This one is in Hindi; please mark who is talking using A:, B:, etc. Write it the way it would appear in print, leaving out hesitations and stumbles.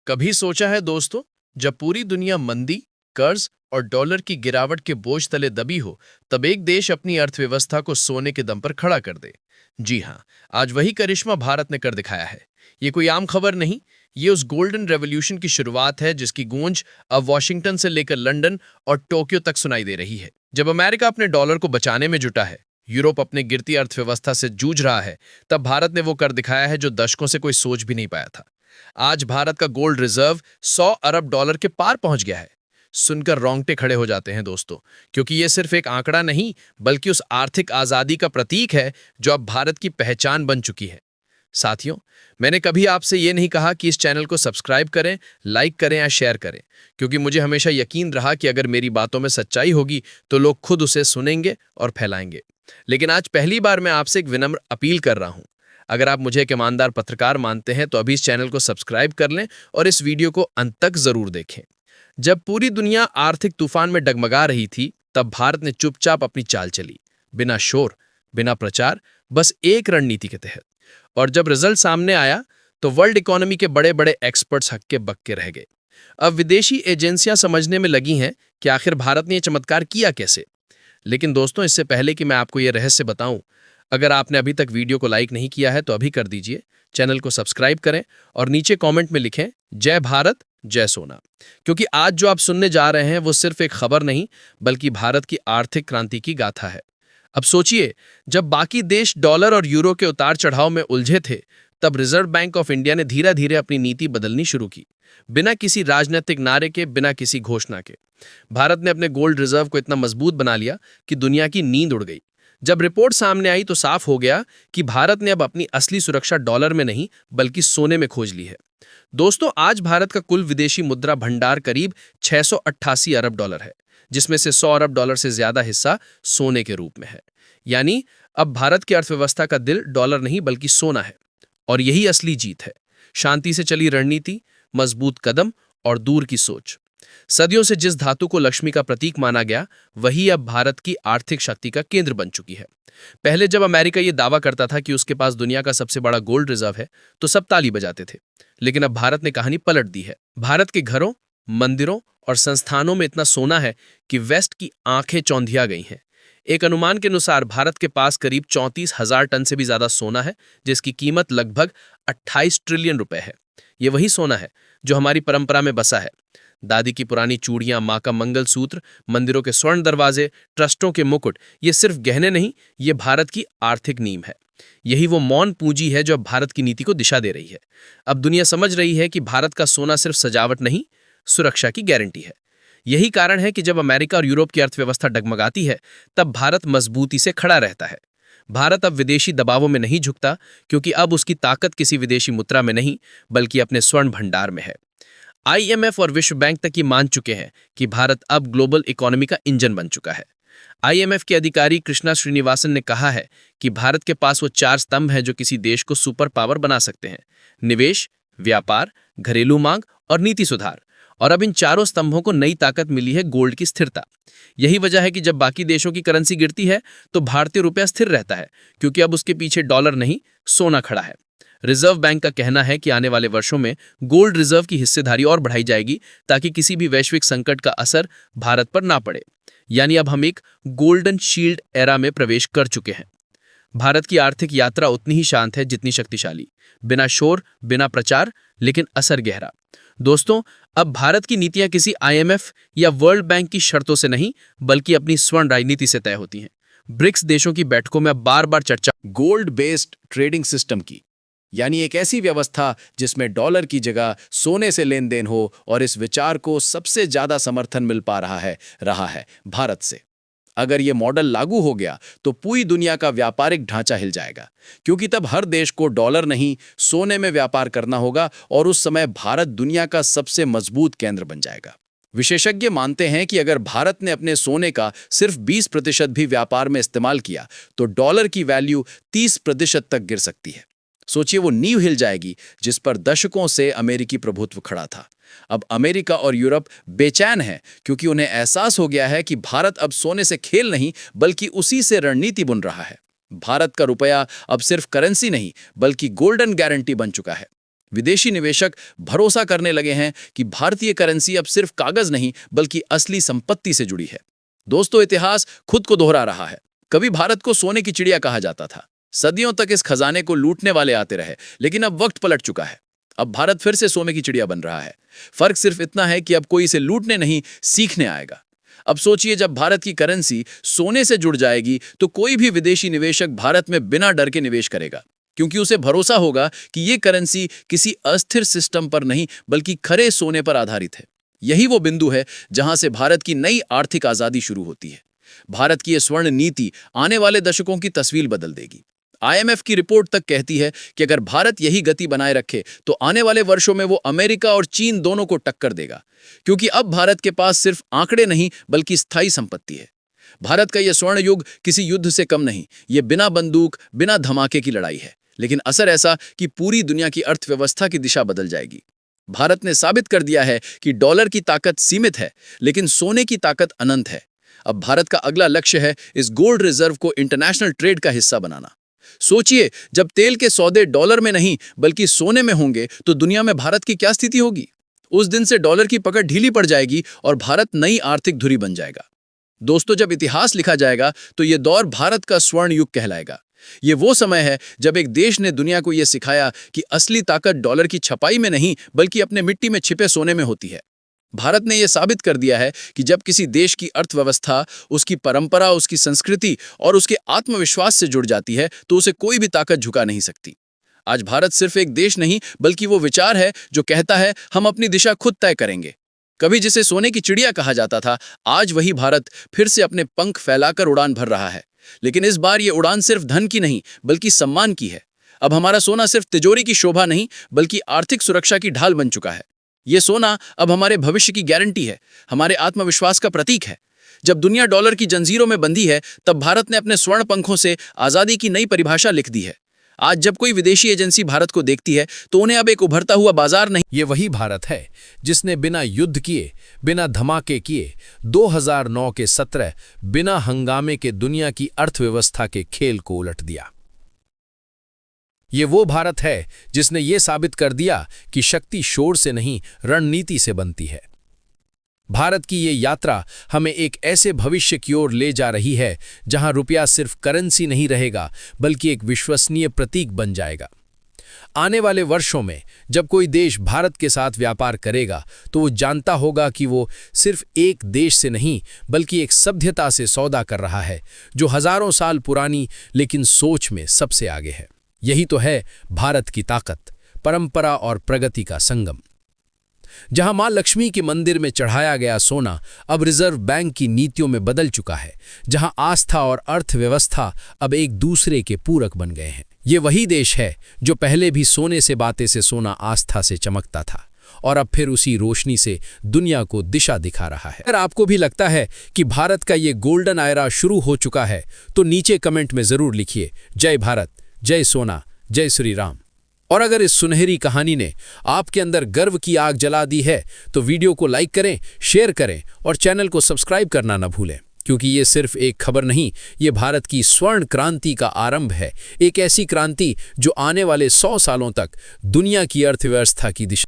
A: कभी सोचा है दोस्तों, जब पूरी दुनिया मंदी, कर्ज और डॉलर की गिरावट के बोझ तले दबी हो, तब एक देश अपनी अर्थव्यवस्था को सोने के दम पर खड़ा कर दे। जी हां, आज वही करिश्मा भारत ने कर दिखाया है। ये कोई आम खबर नहीं, ये उस गोल्डन रेवोल्यूशन की शुरुआत है जिसकी गूंज अब वॉशिंगटन से लेकर लंदन और टोक्यो तक सुनाई दे रही है। जब अमेरिका अपने डॉलर को बचाने में जुटा है, यूरोप अपने गिरती अर्थव्यवस्था से जूझ रहा है, तब भारत ने वो कर दिखाया है जो दशकों से कोई सोच भी नहीं पाया था। आज भारत का गोल्ड रिजर्व 100 अरब डॉलर के पार पहुंच गया है। सुनकर रोंगटे खड़े हो जाते हैं दोस्तों, क्योंकि यह सिर्फ एक आंकड़ा नहीं, बल्कि उस आर्थिक आजादी का प्रतीक है जो अब भारत की पहचान बन चुकी है। साथियों, मैंने कभी आपसे यह नहीं कहा कि इस चैनल को सब्सक्राइब करें, लाइक करें या शेयर करें, क्योंकि मुझे हमेशा यकीन रहा कि अगर मेरी बातों में सच्चाई होगी तो लोग खुद उसे सुनेंगे और फैलाएंगे। लेकिन आज पहली बार मैं आपसे एक विनम्र अपील कर रहा हूं। अगर आप मुझे एक ईमानदार पत्रकार मानते हैं तो अभी इस चैनल को सब्सक्राइब कर लें और इस वीडियो को अंत तक जरूर देखें। जब पूरी दुनिया आर्थिक तूफान में डगमगा रही थी, तब भारत ने चुपचाप अपनी चाल चली, बिना शोर, बिना प्रचार, बस एक रणनीति के तहत। और जब रिजल्ट सामने आया तो वर्ल्ड इकोनॉमी के बड़े बड़े एक्सपर्ट्स हक्के बक्के रह गए। अब विदेशी एजेंसियां समझने में लगी हैं कि आखिर भारत ने यह चमत्कार किया कैसे। लेकिन दोस्तों, इससे पहले कि मैं आपको यह रहस्य बताऊं, अगर आपने अभी तक वीडियो को लाइक नहीं किया है तो अभी कर दीजिए, चैनल को सब्सक्राइब करें और नीचे कमेंट में लिखें जय भारत, जय सोना। क्योंकि आज जो आप सुनने जा रहे हैं वो सिर्फ एक खबर नहीं, बल्कि भारत की आर्थिक क्रांति की गाथा है। अब सोचिए, जब बाकी देश डॉलर और यूरो के उतार चढ़ाव में उलझे थे, तब रिजर्व बैंक ऑफ इंडिया ने धीरे धीरे अपनी नीति बदलनी शुरू की, बिना किसी राजनीतिक नारे के, बिना किसी घोषणा के। भारत ने अपने गोल्ड रिजर्व को इतना मजबूत बना लिया कि दुनिया की नींद उड़ गई। जब रिपोर्ट सामने आई तो साफ हो गया कि भारत ने अब अपनी असली सुरक्षा डॉलर में नहीं, बल्कि सोने में खोज ली है। दोस्तों, आज भारत का कुल विदेशी मुद्रा भंडार करीब 688 अरब डॉलर है, जिसमें से 100 अरब डॉलर से ज्यादा हिस्सा सोने के रूप में है। यानी अब भारत की अर्थव्यवस्था का दिल डॉलर नहीं बल्कि सोना है। और यही असली जीत है। शांति से चली रणनीति, मजबूत कदम और दूर की सोच। सदियों से जिस धातु को लक्ष्मी का प्रतीक माना गया, वही अब भारत की आर्थिक शक्ति का केंद्र बन चुकी है। पहले जब अमेरिका ये दावा करता था कि उसके पास दुनिया का सबसे बड़ा गोल्ड रिजर्व है, तो सब ताली बजाते थे। लेकिन अब भारत ने कहानी पलट दी है। भारत के घरों, मंदिरों और संस्थानों में इतना सोना है कि वेस्ट की आंखें चौंधिया गई हैं। एक अनुमान के अनुसार भारत के पास करीब 34,000 टन से भी ज्यादा सोना है, जिसकी कीमत लगभग 28 ट्रिलियन रुपए है। ये वही सोना है जो हमारी परंपरा में बसा है। दादी की पुरानी चूड़ियां, मां का मंगलसूत्र, मंदिरों के स्वर्ण दरवाजे, ट्रस्टों के मुकुट, ये सिर्फ गहने नहीं, ये भारत की आर्थिक नींव है। यही वो मौन पूंजी है जो अब भारत की नीति को दिशा दे रही है। अब दुनिया समझ रही है कि भारत का सोना सिर्फ सजावट नहीं, सुरक्षा की गारंटी है। यही कारण है कि जब अमेरिका और यूरोप की अर्थव्यवस्था डगमगाती है, तब भारत मजबूती से खड़ा रहता है। भारत अब विदेशी दबावों में नहीं झुकता, क्योंकि अब उसकी ताकत किसी विदेशी मुद्रा में नहीं, बल्कि अपने स्वर्ण भंडार में है। आईएमएफ और विश्व बैंक तक ये मान चुके हैं कि भारत अब ग्लोबल इकोनॉमी का इंजन बन चुका है। आईएमएफ के अधिकारी कृष्णा श्रीनिवासन ने कहा है कि भारत के पास वो 4 स्तंभ हैं जो किसी देश को सुपर पावर बना सकते हैं: निवेश, व्यापार, घरेलू मांग और नीति सुधार। और अब इन चारों स्तंभों को नई ताकत मिली है: गोल्ड की स्थिरता। यही वजह है कि जब बाकी देशों की करेंसी गिरती है तो भारतीय रुपया स्थिर रहता है, क्योंकि अब उसके पीछे डॉलर नहीं, सोना खड़ा है। रिजर्व बैंक का कहना है कि आने वाले वर्षों में गोल्ड रिजर्व की हिस्सेदारी और बढ़ाई जाएगी, ताकि किसी भी वैश्विक संकट का असर भारत पर ना पड़े। यानी अब हम एक गोल्डन शील्ड एरा में प्रवेश कर चुके हैं। भारत की आर्थिक यात्रा उतनी ही शांत है जितनी शक्तिशाली। बिना शोर, बिना प्रचार, लेकिन असर गहरा। दोस्तों, अब भारत की नीतियां किसी आईएमएफ या वर्ल्ड बैंक की शर्तों से नहीं, बल्कि अपनी स्वर्ण राजनीति से तय होती हैं। ब्रिक्स देशों की बैठकों में अब बार बार चर्चा
B: गोल्ड बेस्ड ट्रेडिंग सिस्टम की, यानी एक ऐसी व्यवस्था जिसमें डॉलर की जगह सोने से लेन देन हो, और इस विचार को सबसे ज्यादा समर्थन मिल पा रहा है भारत से। अगर ये मॉडल लागू हो गया तो पूरी दुनिया का व्यापारिक ढांचा हिल जाएगा, क्योंकि तब हर देश को डॉलर नहीं, सोने में व्यापार करना होगा, और उस समय भारत दुनिया का सबसे मजबूत केंद्र बन जाएगा। विशेषज्ञ मानते हैं कि अगर भारत ने अपने सोने का सिर्फ 20% भी व्यापार में इस्तेमाल किया तो डॉलर की वैल्यू 30% तक गिर सकती है। सोचिए, वो नींव हिल जाएगी जिस पर दशकों से अमेरिकी प्रभुत्व खड़ा था। अब अमेरिका और यूरोप बेचैन हैं, क्योंकि उन्हें एहसास हो गया है कि भारत अब सोने से खेल नहीं, बल्कि उसी से रणनीति बुन रहा है। भारत का रुपया अब सिर्फ करेंसी नहीं, बल्कि गोल्डन गारंटी बन चुका है। विदेशी निवेशक भरोसा करने लगे हैं कि भारतीय करेंसी अब सिर्फ कागज नहीं बल्कि असली संपत्ति से जुड़ी है। दोस्तों, इतिहास खुद को दोहरा रहा है। कभी भारत को सोने की चिड़िया कहा जाता था। सदियों तक इस खजाने को लूटने वाले आते रहे, लेकिन अब वक्त पलट चुका है। अब भारत फिर से सोने की चिड़िया बन रहा है। फर्क सिर्फ इतना है कि अब कोई इसे लूटने नहीं, सीखने आएगा। अब सोचिए, जब भारत की करेंसी सोने से जुड़ जाएगी तो कोई भी विदेशी निवेशक भारत में बिना डर के निवेश करेगा, क्योंकि उसे भरोसा होगा कि ये करेंसी किसी अस्थिर सिस्टम पर नहीं बल्कि खरे सोने पर आधारित है। यही वो बिंदु है जहां से भारत की नई आर्थिक आजादी शुरू होती है। भारत की ये स्वर्ण नीति आने वाले दशकों की तस्वीर बदल देगी। IMF की रिपोर्ट तक कहती है कि अगर भारत यही गति बनाए रखे तो आने वाले वर्षों में वो अमेरिका और चीन दोनों को टक्कर देगा, क्योंकि अब भारत के पास सिर्फ आंकड़े नहीं बल्कि स्थायी संपत्ति है। भारत का यह स्वर्ण युग किसी युद्ध से कम नहीं, ये बिना बंदूक, बिना धमाके की लड़ाई है, लेकिन असर ऐसा कि पूरी दुनिया की अर्थव्यवस्था की दिशा बदल जाएगी। भारत ने साबित कर दिया है कि डॉलर की ताकत सीमित है, लेकिन सोने की ताकत अनंत है। अब भारत का अगला लक्ष्य है इस गोल्ड रिजर्व को इंटरनेशनल ट्रेड का हिस्सा बनाना। सोचिए, जब तेल के सौदे डॉलर में नहीं बल्कि सोने में होंगे तो दुनिया में भारत की क्या स्थिति होगी। उस दिन से डॉलर की पकड़ ढीली पड़ जाएगी और भारत नई आर्थिक धुरी बन जाएगा। दोस्तों, जब इतिहास लिखा जाएगा तो यह दौर भारत का स्वर्ण युग कहलाएगा। ये वो समय है जब एक देश ने दुनिया को यह सिखाया कि असली ताकत डॉलर की छपाई में नहीं बल्कि अपने मिट्टी में छिपे सोने में होती है। भारत ने यह साबित कर दिया है कि जब किसी देश की अर्थव्यवस्था, उसकी परंपरा, उसकी संस्कृति और उसके आत्मविश्वास से जुड़ जाती है तो उसे कोई भी ताकत झुका नहीं सकती। आज भारत सिर्फ एक देश नहीं बल्कि वो विचार है जो कहता है हम अपनी दिशा खुद तय करेंगे। कभी जिसे सोने की चिड़िया कहा जाता था, आज वही भारत फिर से अपने पंख फैलाकर उड़ान भर रहा है। लेकिन इस बार ये उड़ान सिर्फ धन की नहीं बल्कि सम्मान की है। अब हमारा सोना सिर्फ तिजोरी की शोभा नहीं बल्कि आर्थिक सुरक्षा की ढाल बन चुका है। ये सोना अब हमारे भविष्य की गारंटी है, हमारे आत्मविश्वास का प्रतीक है। जब दुनिया डॉलर की जंजीरों में बंधी है, तब भारत ने अपने स्वर्ण पंखों से आजादी की नई परिभाषा लिख दी है। आज जब कोई विदेशी एजेंसी भारत को देखती है तो उन्हें अब एक उभरता हुआ बाजार नहीं,
C: ये वही भारत है जिसने बिना युद्ध किए, बिना धमाके किए 2009 के 17 बिना हंगामे के दुनिया की अर्थव्यवस्था के खेल को उलट दिया। ये वो भारत है जिसने ये साबित कर दिया कि शक्ति शोर से नहीं, रणनीति से बनती है। भारत की ये यात्रा हमें एक ऐसे भविष्य की ओर ले जा रही है जहां रुपया सिर्फ करेंसी नहीं रहेगा बल्कि एक विश्वसनीय प्रतीक बन जाएगा। आने वाले वर्षों में जब कोई देश भारत के साथ व्यापार करेगा तो वो जानता होगा कि वो सिर्फ एक देश से नहीं बल्कि एक सभ्यता से सौदा कर रहा है जो हजारों साल पुरानी लेकिन सोच में सबसे आगे है। यही तो है भारत की ताकत, परंपरा और प्रगति का संगम। जहां मां लक्ष्मी के मंदिर में चढ़ाया गया सोना अब रिजर्व बैंक की नीतियों में बदल चुका है, जहां आस्था और अर्थव्यवस्था अब एक दूसरे के पूरक बन गए हैं। ये वही देश है जो पहले भी सोने से बातें से सोना आस्था से चमकता था और अब फिर उसी रोशनी से दुनिया को दिशा दिखा रहा है। अगर आपको भी लगता है कि भारत का ये गोल्डन आयरा शुरू हो चुका है तो नीचे कमेंट में जरूर लिखिए जय भारत, जय सोना, जय श्री राम। और अगर इस सुनहरी कहानी ने आपके अंदर गर्व की आग जला दी है तो वीडियो को लाइक करें, शेयर करें और चैनल को सब्सक्राइब करना न भूलें, क्योंकि ये सिर्फ एक खबर नहीं, ये भारत की स्वर्ण क्रांति का आरंभ है। एक ऐसी क्रांति जो आने वाले 100 सालों तक दुनिया की अर्थव्यवस्था की दिशा